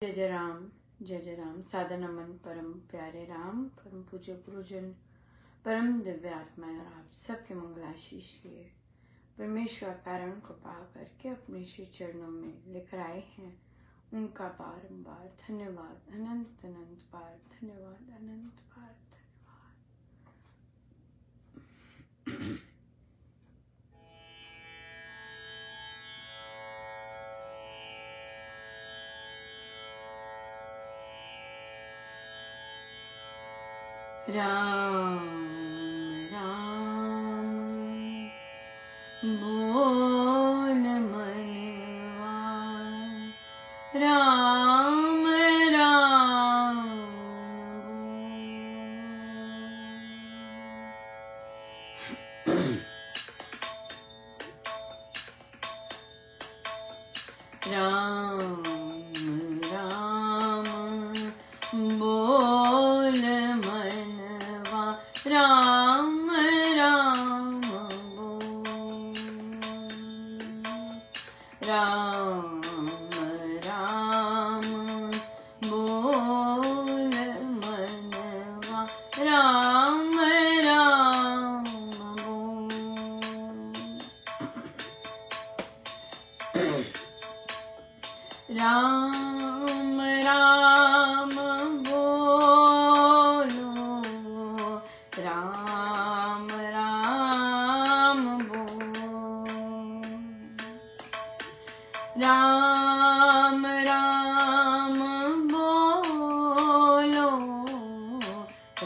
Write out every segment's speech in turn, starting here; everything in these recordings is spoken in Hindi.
जय जय राम। सादर नमन परम प्यारे राम, परम पूज्य गुरुजन, परम दिव्य आत्माएं और आप सबके मंगलाशीष लिए परमेश्वर कारण को पा करके अपने श्री चरणों में लेकर आए हैं। उनका बारंबार धन्यवाद, अनंत अनंत बार धन्यवाद, अनंत बार धन्यवाद। राम राम बोल मनवा, राम राम राम राम बोल मनवा, राम राम बोल, राम राम बोल मनवा, राम राम बोल, राम राम बोलो, राम राम बोल, राम राम बोलो,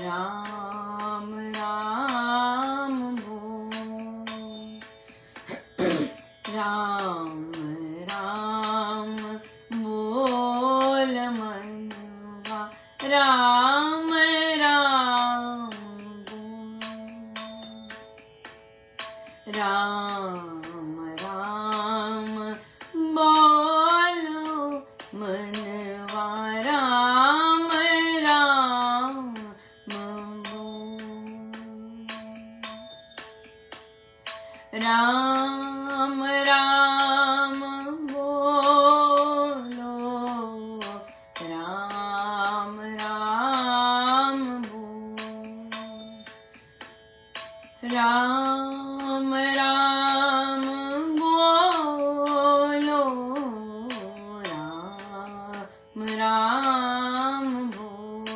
राम राम बोल, राम राम बोल मनवा, राम राम बोल, राम राम बोलो मनवा, राम राम बोल, राम राम बोलो, राम राम बोल, राम राम बोलो, राम राम बोल,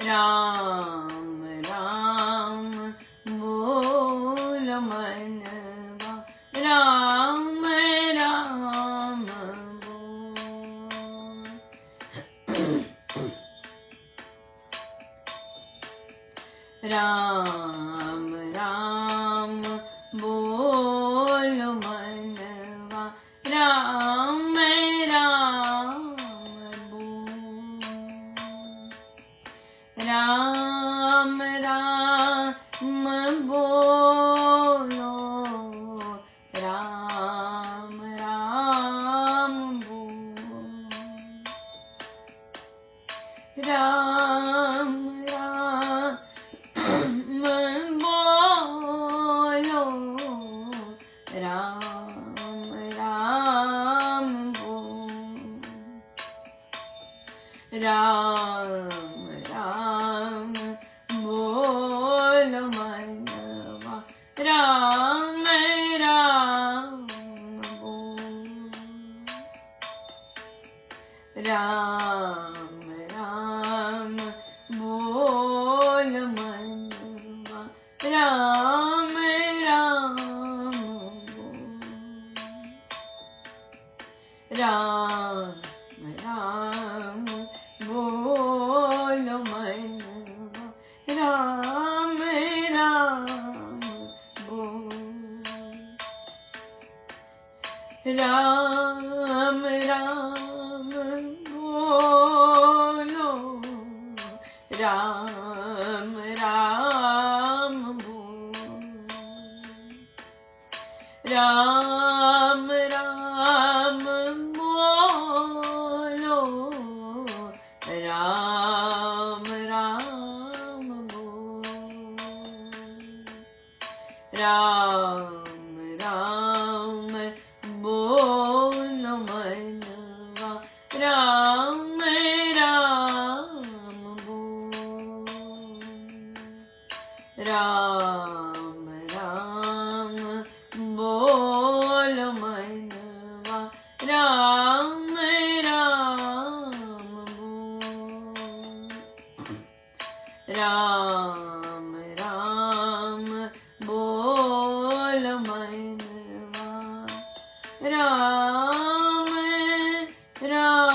राम राम बोल मनवा, राम राम बोल, राम राम बोल मनवा, राम राम बोल, राम राम बोलो, राम राम बोल, राम राम बोलो, राम राम बोल, राम राम बोल मनवा, राम राम बोल, राम राम बोल मनवा, राम राम बोल, राम राम बोल मनवा, राम राम बोल, राम राम बोलो, राम राम बोल, राम राम बोलो, राम राम बोल, राम राम बोल मनवा, राम राम बोल, राम राम बोल मनवा, राम राम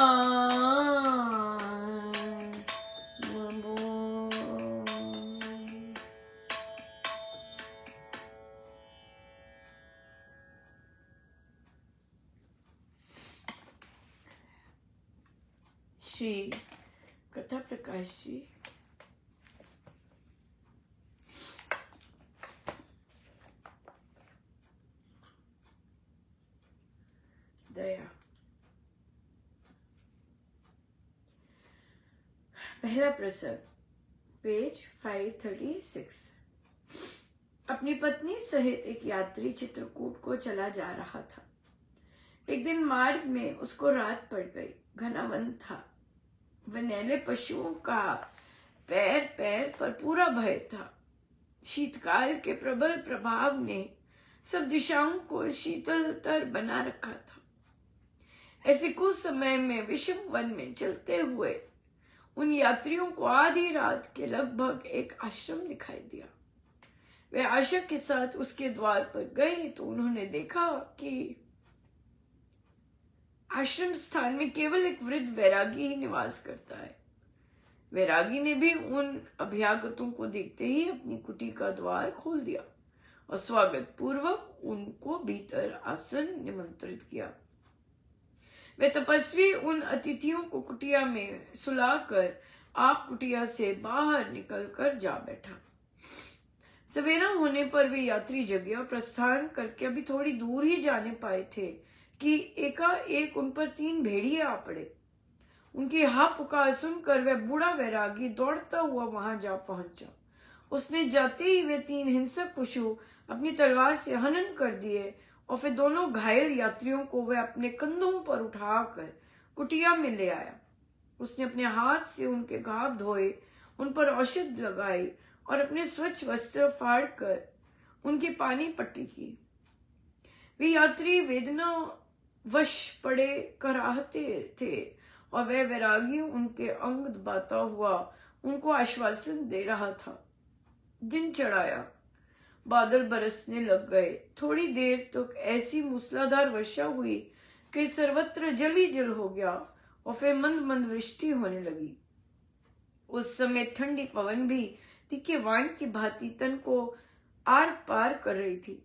बोल। श्री कथा प्रकाश जी दया। पहला प्रसंग, पेज 536। अपनी पत्नी सहित एक यात्री चित्रकूट को चला जा रहा था। एक दिन मार्ग में उसको रात पड़ गई। घना वन था। वनैले पशुओं का पैर पैर पर पूरा भय था। शीतकाल के प्रबल प्रभाव ने सब दिशाओं को शीतलतर बना रखा था। ऐसे कुछ समय में विषम वन में चलते हुए उन यात्रियों को आधी रात के लगभग एक आश्रम दिखाई दिया। वे आशा के साथ उसके द्वार पर गए तो उन्होंने देखा कि आश्रम स्थान में केवल एक वृद्ध वैरागी ही निवास करता है। वैरागी ने भी उन अभ्यागतों को देखते ही अपनी कुटी का द्वार खोल दिया और स्वागत पूर्वक उनको भीतर आसन निमंत्रित किया। वे तपस्वी उन अतिथियों को कुटिया में सुलाकर आप कुटिया से बाहर निकलकर जा बैठा। सवेरा होने पर वे यात्री जगह प्रस्थान करके अभी थोड़ी दूर ही जाने पाए थे कि एकाएक उन पर 3 भेड़िए आ पड़े। उनकी हा पुकार सुनकर वह बूढ़ा वैरागी दौड़ता हुआ वहां जा पहुंचा। उसने जाते ही वे 3 हिंसक पशु अपनी तलवार से हनन कर दिए और फिर दोनों घायल यात्रियों को वह अपने कंधों पर उठाकर कुटिया में ले आया। उसने अपने हाथ से उनके घाव धोए, उन पर औषध लगाई और अपने स्वच्छ वस्त्र फाड़ कर उनकी पानी पट्टी की। वे यात्री वेदना वश पड़े कराहते थे और वह वैरागी उनके अंग दबाता हुआ उनको आश्वासन दे रहा था। दिन चढ़ाया, बादल बरसने लग गए। थोड़ी देर तक ऐसी मूसलाधार वर्षा हुई कि सर्वत्र जल ही जल हो गया और फिर मंद मंद वृष्टि होने लगी। उस समय ठंडी पवन भी तीखे वाण की भांति तन को आर पार कर रही थी।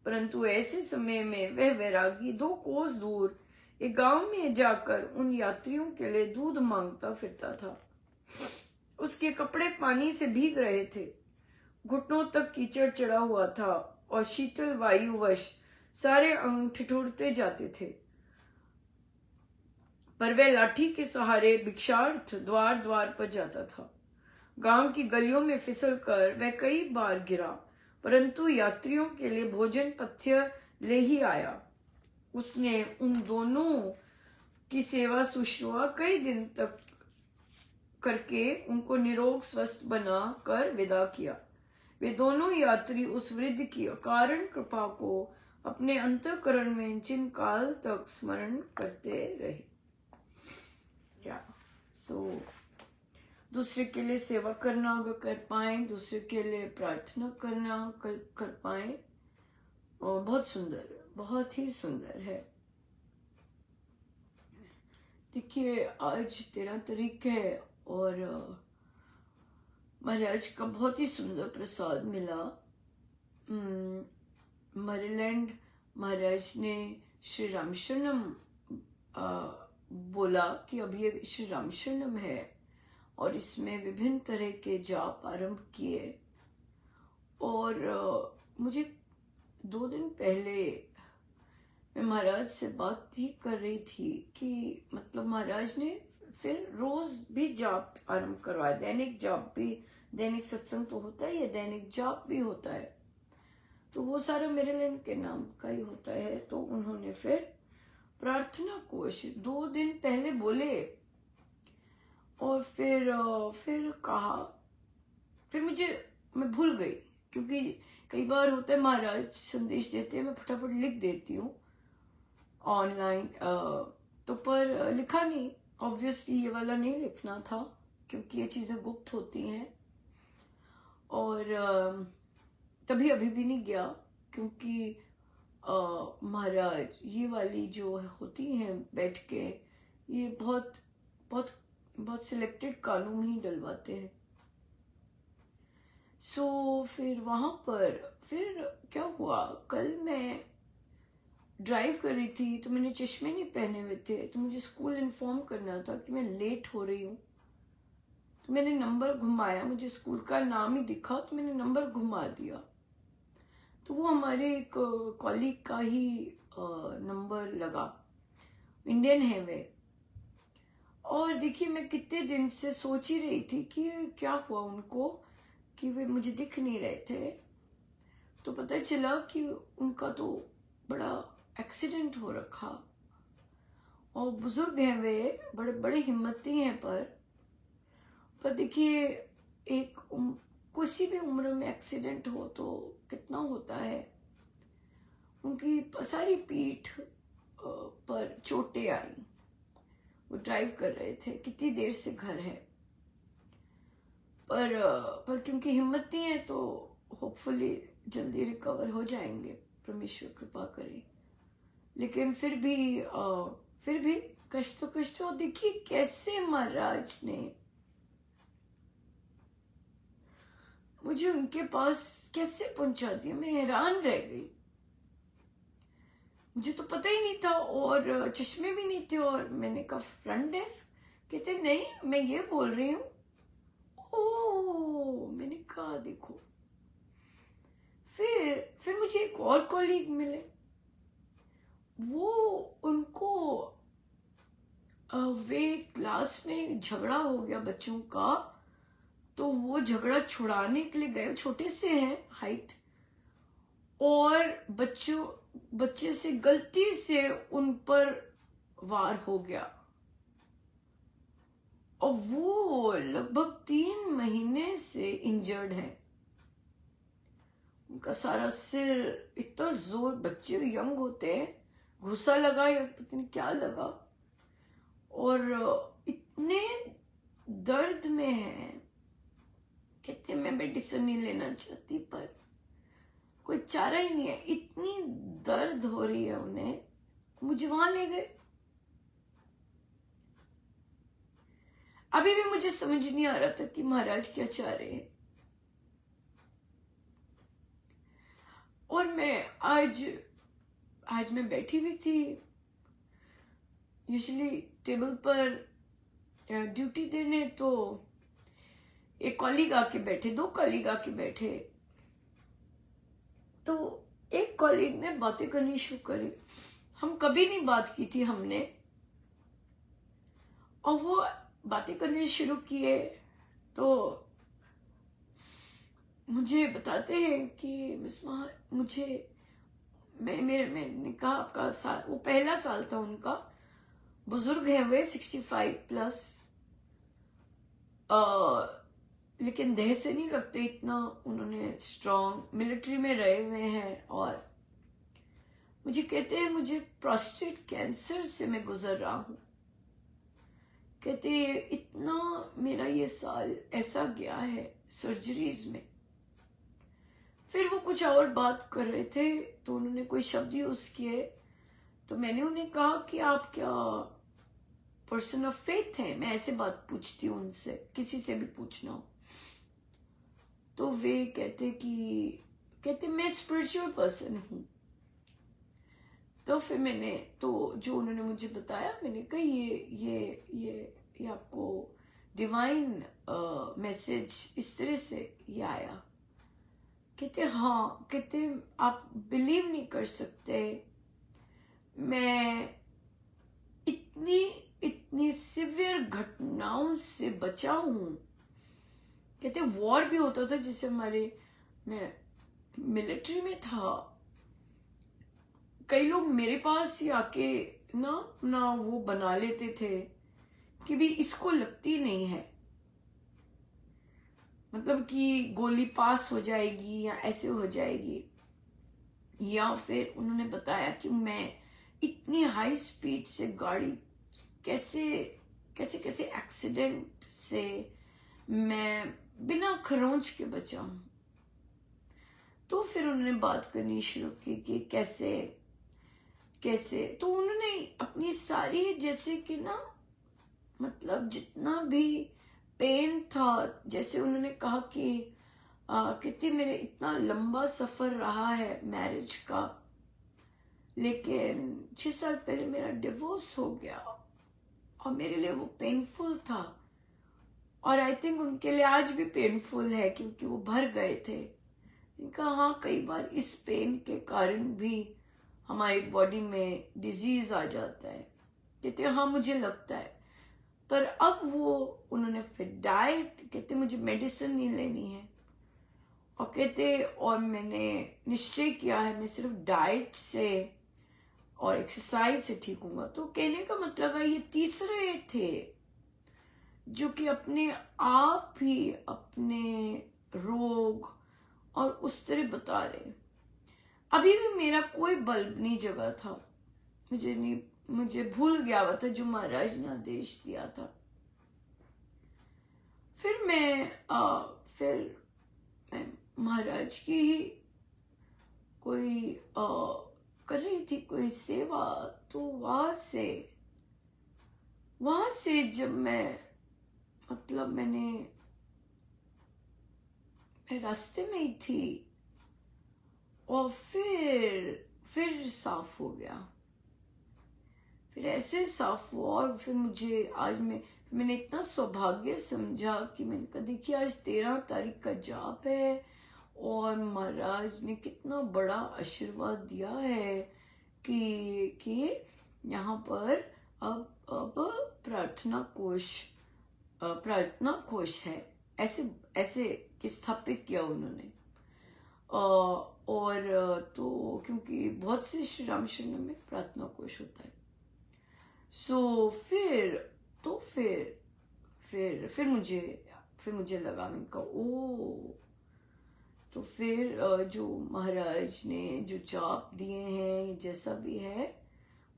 परंतु ऐसे समय में वह वैरागी 2 कोस दूर एक गांव में जाकर उन यात्रियों के लिए दूध मांगता फिरता था। उसके कपड़े पानी से भीग रहे थे, घुटनों तक कीचड़ चढ़ा हुआ था और शीतल वायुवश सारे अंग ठिठुरते जाते थे। पर वह लाठी के सहारे भिक्षार्थ द्वार द्वार पर जाता था। गांव की गलियों में फिसलकर वह कई बार गिरा, परंतु यात्रियों के लिए भोजन पथ्य ले ही आया। उसने उन दोनों की सेवा शुश्रूषा कई दिन तक करके उनको निरोग स्वस्थ बना कर विदा किया। वे दोनों यात्री उस वृद्ध की अकारण कृपा को अपने अंतःकरण में चिन काल तक स्मरण करते रहे। दूसरे के लिए सेवा करना अगर कर पाए, दूसरे के लिए प्रार्थना करना कर पाए, और बहुत सुंदर, बहुत ही सुंदर है। देखिए, आज 13 तारीख है और महाराज का बहुत ही सुंदर प्रसाद मिला। मैरीलैंड महाराज ने श्री रामशरणम बोला कि अब ये श्री रामशरणम है और इसमें विभिन्न तरह के जाप आरंभ किए। और मुझे 2 दिन पहले मैं महाराज से बात ही कर रही थी कि मतलब महाराज ने फिर रोज भी जाप आरंभ करवाया। दैनिक जाप भी, दैनिक सत्संग तो होता ही है, दैनिक जाप भी होता है, तो वो सारा मैरीलैंड के नाम का ही होता है। तो उन्होंने फिर प्रार्थना कोश 2 दिन पहले बोले, और फिर कहा, फिर मैं भूल गई, क्योंकि कई बार होता है महाराज संदेश देते हैं, मैं फटाफट लिख देती हूँ ऑनलाइन, तो पर लिखा नहीं। ऑब्वियसली ये वाला नहीं लिखना था, क्योंकि ये चीजें गुप्त होती हैं, और तभी अभी भी नहीं गया, क्योंकि महाराज ये वाली जो होती हैं बैठ के, ये बहुत बहुत बहुत सिलेक्टेड कानून ही डलवाते हैं। सो फिर वहां पर फिर क्या हुआ, कल मैं ड्राइव कर रही थी, तो मैंने चश्मे नहीं पहने हुए थे, तो मुझे स्कूल इन्फॉर्म करना था कि मैं लेट हो रही हूँ। तो मैंने नंबर घुमाया, मुझे स्कूल का नाम ही दिखा, तो मैंने नंबर घुमा दिया, तो वो हमारे एक कॉलीग का ही नंबर लगा, इंडियन है वे। और देखिए, मैं कितने दिन से सोच ही रही थी कि क्या हुआ उनको, कि वे मुझे दिख नहीं रहे थे। तो पता चला कि उनका तो बड़ा एक्सीडेंट हो रखा, और बुजुर्ग हैं वे, बड़े बड़े हिम्मती हैं, पर देखिए किसी भी उम्र में एक्सीडेंट हो तो कितना होता है। उनकी सारी पीठ पर चोटें आई, वो ड्राइव कर रहे थे, कितनी देर से घर है, पर क्योंकि हिम्मत नहीं है तो होपफुली जल्दी रिकवर हो जाएंगे, परमेश्वर कृपा करे। लेकिन फिर भी कष्ट तो कष्ट हो। देखिए कैसे महाराज ने मुझे उनके पास कैसे पहुंचा दिया, मैं हैरान रह गई। मुझे तो पता ही नहीं था, और चश्मे भी नहीं थे, और मैंने कहा फ्रंट डेस्क, कहते नहीं मैं ये बोल रही हूँ। ओ, मैंने कहा देखो। फिर मुझे एक और कॉलीग मिले, वो उनको वे क्लास में झगड़ा हो गया बच्चों का, तो वो झगड़ा छुड़ाने के लिए गए, छोटे से हैं हाइट, और बच्चे से गलती से उन पर वार हो गया, और वो लगभग 3 महीने से इंजर्ड है। उनका सारा सिर, इतना जोर, बच्चे यंग होते हैं, घुसा लगा या पता नहीं क्या लगा, और इतने दर्द में है। कहते मैं मेडिसिन नहीं लेना चाहती, पर कोई चारा ही नहीं है, इतनी दर्द हो रही है उन्हें। मुझे वहां ले गए। अभी भी मुझे समझ नहीं आ रहा था कि महाराज क्या चाह रहे हैं। और मैं आज मैं बैठी हुई थी, यूजुअली टेबल पर ड्यूटी देने, तो एक कॉलीग आके बैठे, 2 कॉलीग आके बैठे, तो एक कॉलीग ने बातें करनी शुरू करी। हम कभी नहीं बात की थी हमने, और वो बातें करने शुरू किए, तो मुझे बताते हैं कि मिस मैंने कहा आपका साल, वो पहला साल था उनका, बुजुर्ग है वे, 65 प्लस, लेकिन देह से नहीं लगते इतना, उन्होंने स्ट्रॉन्ग मिलिट्री में रहे हुए हैं। और मुझे कहते हैं मुझे प्रोस्टेट कैंसर से मैं गुजर रहा हूं। कहते इतना मेरा ये साल ऐसा गया है सर्जरीज में। फिर वो कुछ और बात कर रहे थे, तो उन्होंने कोई शब्द यूज किए, तो मैंने उन्हें कहा कि आप क्या पर्सन ऑफ फेथ हैं? मैं ऐसे बात पूछती हूँ उनसे, किसी से भी पूछना हो। तो वे कहते मैं स्पिरिचुअल पर्सन हूं। तो फिर मैंने जो उन्होंने मुझे बताया, मैंने कहा ये आपको डिवाइन मैसेज इस तरह से ये आया। कहते हाँ, कहते आप बिलीव नहीं कर सकते, मैं इतनी सिवियर घटनाओं से बचा हूं। कहते वॉर भी होता था, जैसे मैं मिलिट्री में था, कई लोग मेरे पास ही आके ना वो बना लेते थे कि भी इसको लगती नहीं है, मतलब कि गोली पास हो जाएगी या ऐसे हो जाएगी। या फिर उन्होंने बताया कि मैं इतनी हाई स्पीड से गाड़ी कैसे कैसे कैसे एक्सीडेंट से मैं बिना खरोंच के बचा हूं। तो फिर उन्होंने बात करनी शुरू की कि कैसे कैसे, तो उन्होंने अपनी सारी जैसे कि ना, मतलब जितना भी पेन था, जैसे उन्होंने कहा कि कितनी मेरे इतना लंबा सफर रहा है मैरिज का, लेकिन 6 साल पहले मेरा डिवोर्स हो गया और मेरे लिए वो पेनफुल था, और आई थिंक उनके लिए आज भी पेनफुल है क्योंकि वो भर गए थे। इनका हाँ, कई बार इस पेन के कारण भी हमारी बॉडी में डिजीज आ जाता है। कहते हाँ मुझे लगता है, पर अब वो उन्होंने फिर डाइट, कहते मुझे मेडिसिन नहीं लेनी है, और कहते और मैंने निश्चय किया है मैं सिर्फ डाइट से और एक्सरसाइज से ठीक हूँगा। तो कहने का मतलब है ये तीसरे थे जो कि अपने आप ही अपने रोग और उस तरह बता रहे। अभी भी मेरा कोई बल्ब नहीं जगा था, मुझे भूल गया हुआ था जो महाराज ने आदेश दिया था। फिर मैं महाराज की ही कोई कर रही थी कोई सेवा, तो वहां से जब मैं रास्ते में ही थी और फिर साफ हो गया, फिर ऐसे साफ हुआ। और फिर मुझे आज मैंने इतना सौभाग्य समझा कि मैंने कहा देखिए आज 13 तारीख का जाप है और महाराज ने कितना बड़ा आशीर्वाद दिया है कि यहाँ पर अब प्रार्थना कोश है, ऐसे कि स्थापित किया उन्होंने। और तो क्योंकि बहुत से श्री राम शरण में प्रार्थना कोश होता है। सो फिर मुझे लगा, मैंने कहा ओ, तो फिर जो महाराज ने जो जाप दिए हैं जैसा भी है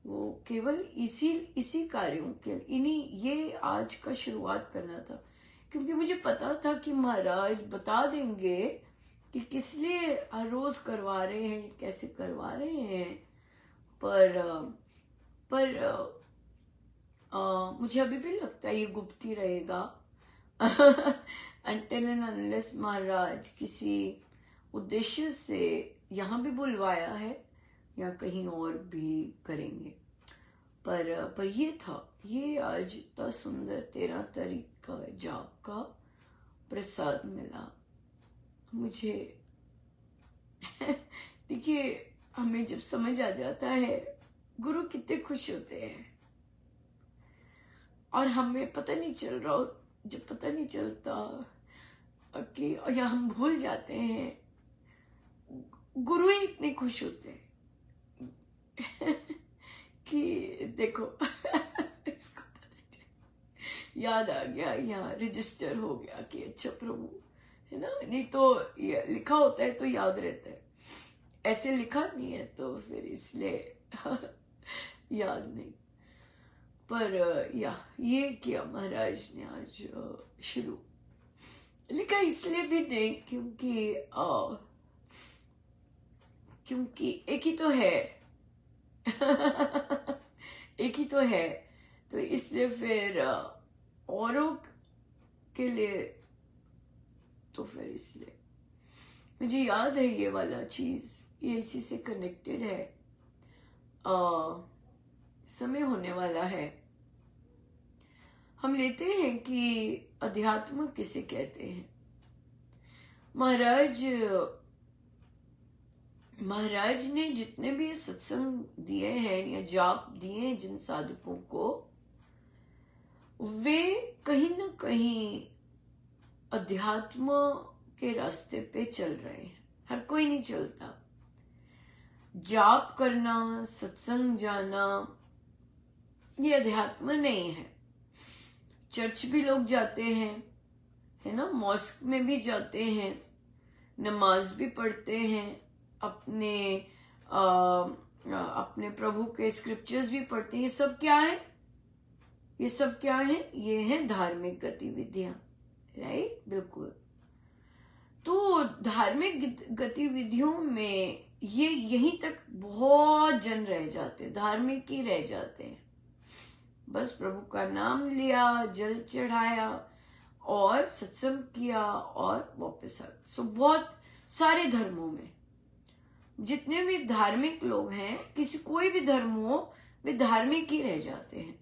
वो केवल इसी कार्यों के इन्हीं ये आज का शुरुआत करना था, क्योंकि मुझे पता था कि महाराज बता देंगे कि किस लिए हर रोज करवा रहे हैं, कैसे करवा रहे हैं। पर मुझे अभी भी लगता है ये गुप्त ही रहेगा until and unless महाराज किसी उद्देश्य से यहाँ भी बुलवाया है या कहीं और भी करेंगे। पर ये आज इतना सुंदर 13 तारीख का जाप का प्रसाद मिला मुझे। देखिए हमें जब समझ आ जाता है गुरु कितने खुश होते हैं, और हमें पता नहीं चल रहा, जब पता नहीं चलता कि या हम भूल जाते हैं, गुरु ही इतने खुश होते हैं कि देखो इसको पता चल, याद आ गया, यहाँ रजिस्टर हो गया कि अच्छा प्रभु है ना, नहीं तो ये लिखा होता है तो याद रहता है, ऐसे लिखा नहीं है तो फिर इसलिए याद नहीं। पर ये किया महाराज ने आज शुरू, लिखा इसलिए भी नहीं क्योंकि एक ही तो है एक ही तो है, तो इसलिए फिर औरों के लिए, तो फिर इसलिए मुझे याद है ये वाला चीज, ये इसी से कनेक्टेड है। समय होने वाला है, हम लेते हैं कि अध्यात्म किसे कहते हैं। महाराज ने जितने भी सत्संग दिए हैं या जाप दिए हैं जिन साधकों को, वे कहीं ना कहीं अध्यात्म के रास्ते पे चल रहे हैं। हर कोई नहीं चलता। जाप करना, सत्संग जाना, ये अध्यात्म नहीं है। चर्च भी लोग जाते हैं, है ना, मॉस्क में भी जाते हैं, नमाज भी पढ़ते हैं, अपने अपने प्रभु के स्क्रिप्चर्स भी पढ़ते हैं। ये सब क्या है? ये सब क्या है? ये है धार्मिक गतिविधियां, राइट? बिल्कुल। तो धार्मिक गतिविधियों में ये यहीं तक बहुत जन रह जाते हैं, धार्मिक ही रह जाते हैं। बस प्रभु का नाम लिया, जल चढ़ाया और सत्संग किया और वापस आ। सो बहुत सारे धर्मों में जितने भी धार्मिक लोग हैं, किसी कोई भी धर्म हो, वे धार्मिक ही रह जाते हैं।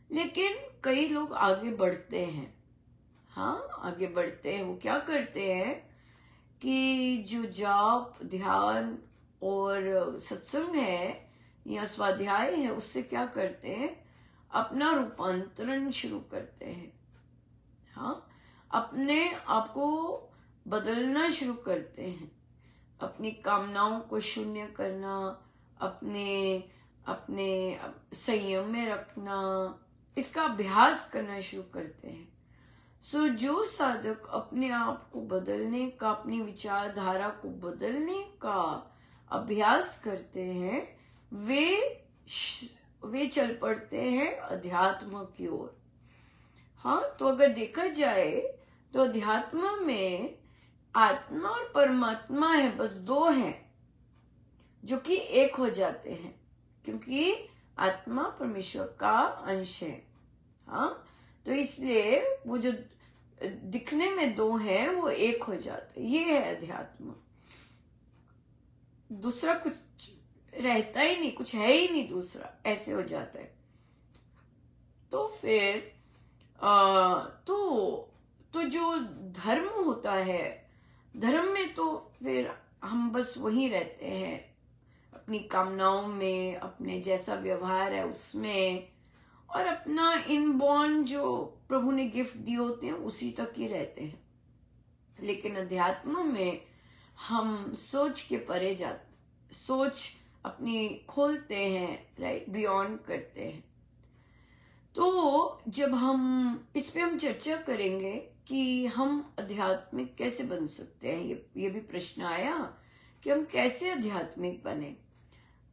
लेकिन कई लोग आगे बढ़ते हैं। हाँ, आगे बढ़ते हैं। वो क्या करते हैं कि जो जाप, ध्यान और सत्संग है या स्वाध्याय है, उससे क्या करते हैं? अपना रूपांतरण शुरू करते हैं। हाँ, अपने आप को बदलना शुरू करते हैं, अपनी कामनाओं को शून्य करना, अपने अपने संयम में रखना, इसका अभ्यास करना शुरू करते हैं। सो जो साधक अपने आप को बदलने का, अपनी विचारधारा को बदलने का अभ्यास करते हैं, वे चल पड़ते हैं अध्यात्म की ओर। हाँ, तो अगर देखा जाए तो अध्यात्म में आत्मा और परमात्मा है, बस दो हैं जो कि एक हो जाते हैं, क्योंकि आत्मा परमेश्वर का अंश है। हाँ, तो इसलिए वो जो दिखने में दो है वो एक हो जाते हैं। ये है अध्यात्म। दूसरा कुछ रहता ही नहीं, कुछ है ही नहीं दूसरा, ऐसे हो जाता है। तो फिर तो जो धर्म होता है, धर्म में तो फिर हम बस वहीं रहते हैं, अपनी कामनाओं में, अपने जैसा व्यवहार है उसमें, और अपना इनबॉर्न जो प्रभु ने गिफ्ट दिए होते हैं उसी तक ही रहते हैं। लेकिन अध्यात्म में हम सोच के परे जाते, सोच अपनी खोलते हैं, राइट, बियॉन्ड करते हैं। तो जब हम इस पे हम चर्चा करेंगे कि हम आध्यात्मिक कैसे बन सकते हैं, ये भी प्रश्न आया कि हम कैसे आध्यात्मिक बने।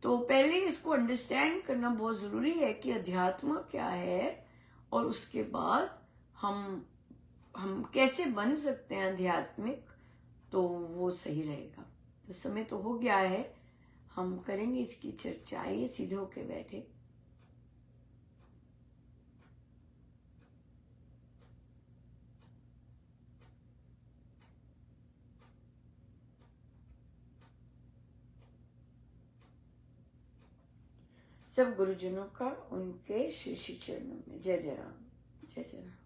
तो पहले इसको अंडरस्टैंड करना बहुत जरूरी है कि अध्यात्म क्या है, और उसके बाद हम कैसे बन सकते हैं आध्यात्मिक, तो वो सही रहेगा। तो समय तो हो गया है, हम करेंगे इसकी चर्चा। आइए सीधे होके बैठे। सब गुरुजनों का उनके श्री श्री चरणों में जय जय राम, जय जय राम।